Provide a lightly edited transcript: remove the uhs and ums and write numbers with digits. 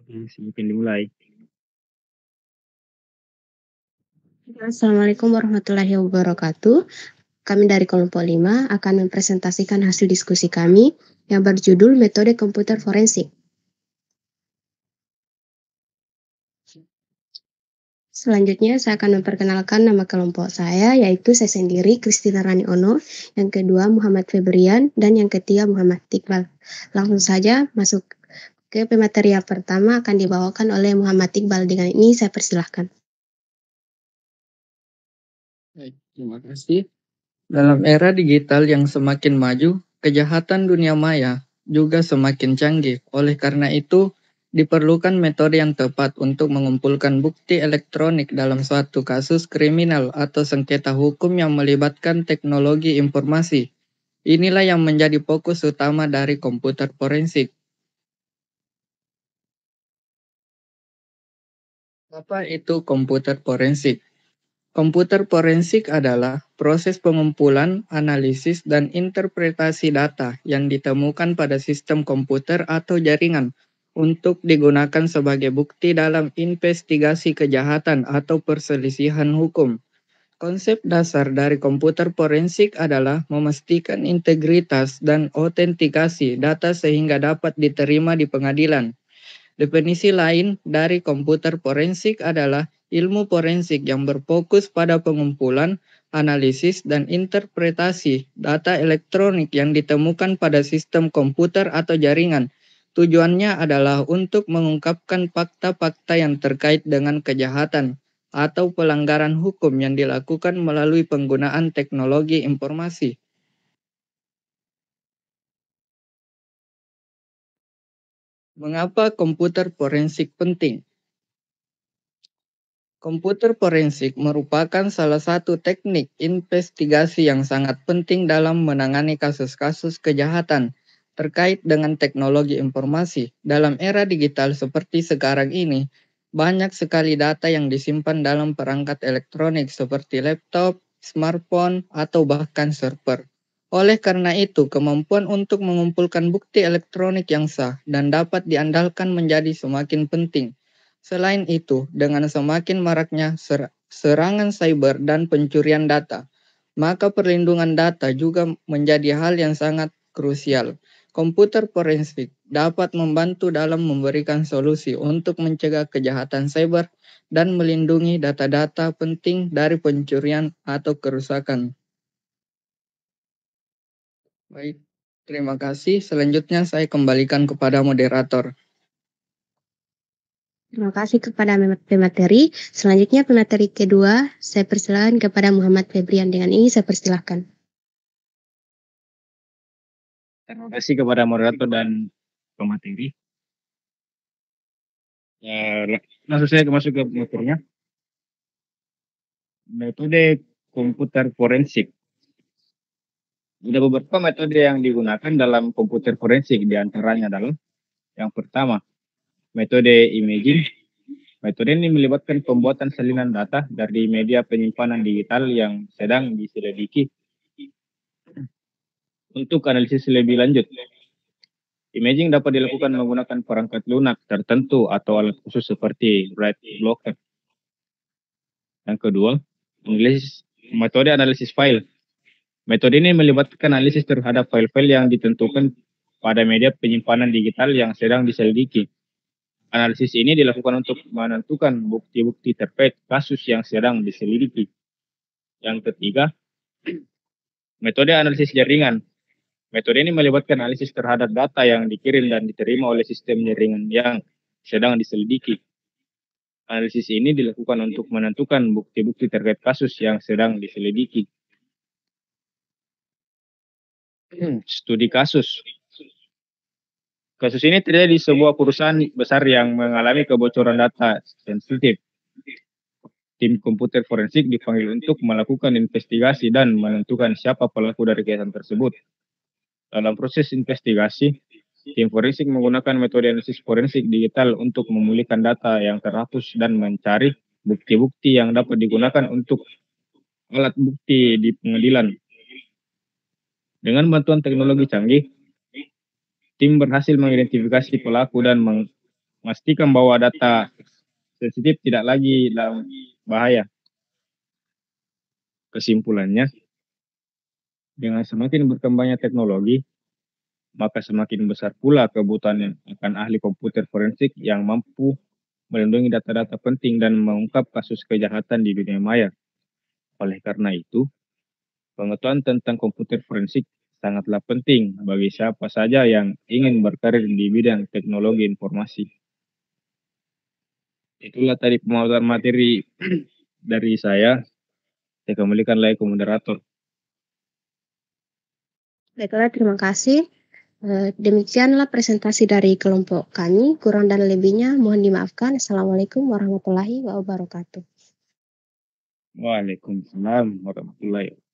Oke, silakan dimulai. Assalamualaikum warahmatullahi wabarakatuh. Kami dari kelompok 5 akan mempresentasikan hasil diskusi kami yang berjudul Metode Komputer Forensik. Selanjutnya saya akan memperkenalkan nama kelompok saya, yaitu saya sendiri, Kristina Rani Ono, yang kedua Muhammad Febrian, dan yang ketiga Muhammad Iqbal. Langsung saja masuk ke pemateri yang pertama akan dibawakan oleh Muhammad Iqbal. Dengan ini saya persilahkan. Baik, terima kasih. Dalam era digital yang semakin maju, kejahatan dunia maya juga semakin canggih. Oleh karena itu, diperlukan metode yang tepat untuk mengumpulkan bukti elektronik dalam suatu kasus kriminal atau sengketa hukum yang melibatkan teknologi informasi. Inilah yang menjadi fokus utama dari komputer forensik. Apa itu komputer forensik? Komputer forensik adalah proses pengumpulan, analisis, dan interpretasi data yang ditemukan pada sistem komputer atau jaringan untuk digunakan sebagai bukti dalam investigasi kejahatan atau perselisihan hukum. Konsep dasar dari komputer forensik adalah memastikan integritas dan autentikasi data sehingga dapat diterima di pengadilan. Definisi lain dari komputer forensik adalah ilmu forensik yang berfokus pada pengumpulan, analisis, dan interpretasi data elektronik yang ditemukan pada sistem komputer atau jaringan. Tujuannya adalah untuk mengungkapkan fakta-fakta yang terkait dengan kejahatan atau pelanggaran hukum yang dilakukan melalui penggunaan teknologi informasi. Mengapa komputer forensik penting? Komputer forensik merupakan salah satu teknik investigasi yang sangat penting dalam menangani kasus-kasus kejahatan terkait dengan teknologi informasi. Dalam era digital seperti sekarang ini, banyak sekali data yang disimpan dalam perangkat elektronik seperti laptop, smartphone, atau bahkan server. Oleh karena itu, kemampuan untuk mengumpulkan bukti elektronik yang sah dan dapat diandalkan menjadi semakin penting. Selain itu, dengan semakin maraknya serangan cyber dan pencurian data, maka perlindungan data juga menjadi hal yang sangat krusial. Komputer forensik dapat membantu dalam memberikan solusi untuk mencegah kejahatan cyber dan melindungi data-data penting dari pencurian atau kerusakan. Baik, terima kasih. Selanjutnya saya kembalikan kepada moderator. Terima kasih kepada pemateri. Selanjutnya pemateri kedua, saya persilahkan kepada Muhammad Febrian. Dengan ini saya persilahkan. Terima kasih kepada moderator dan pemateri. Langsung saya masuk ke materinya. Metode komputer forensik. Ada beberapa metode yang digunakan dalam komputer forensik, di antaranya adalah yang pertama, metode imaging. Metode ini melibatkan pembuatan salinan data dari media penyimpanan digital yang sedang diselidiki untuk analisis lebih lanjut. Imaging dapat dilakukan menggunakan perangkat lunak tertentu atau alat khusus seperti red blocker. Yang kedua, metode analisis file. Metode ini melibatkan analisis terhadap file-file yang ditentukan pada media penyimpanan digital yang sedang diselidiki. Analisis ini dilakukan untuk menentukan bukti-bukti terkait kasus yang sedang diselidiki. Yang ketiga, metode analisis jaringan. Metode ini melibatkan analisis terhadap data yang dikirim dan diterima oleh sistem jaringan yang sedang diselidiki. Analisis ini dilakukan untuk menentukan bukti-bukti terkait kasus yang sedang diselidiki. Studi kasus. Kasus ini terjadi di sebuah perusahaan besar yang mengalami kebocoran data sensitif. Tim komputer forensik dipanggil untuk melakukan investigasi dan menentukan siapa pelaku dari kejahatan tersebut. Dalam proses investigasi, tim forensik menggunakan metode analisis forensik digital untuk memulihkan data yang terhapus dan mencari bukti-bukti yang dapat digunakan untuk alat bukti di pengadilan. Dengan bantuan teknologi canggih, tim berhasil mengidentifikasi pelaku dan memastikan bahwa data sensitif tidak lagi dalam bahaya. Kesimpulannya, dengan semakin berkembangnya teknologi, maka semakin besar pula kebutuhan akan ahli komputer forensik yang mampu melindungi data-data penting dan mengungkap kasus kejahatan di dunia maya. Oleh karena itu, pengetahuan tentang komputer forensik sangatlah penting bagi siapa saja yang ingin berkarir di bidang teknologi informasi. Itulah tadi pemaparan materi dari saya. Saya kembalikan lagi ke moderator. Baiklah, terima kasih. Demikianlah presentasi dari kelompok kami. Kurang dan lebihnya mohon dimaafkan. Assalamualaikum warahmatullahi wabarakatuh. Waalaikumsalam warahmatullahi wabarakatuh.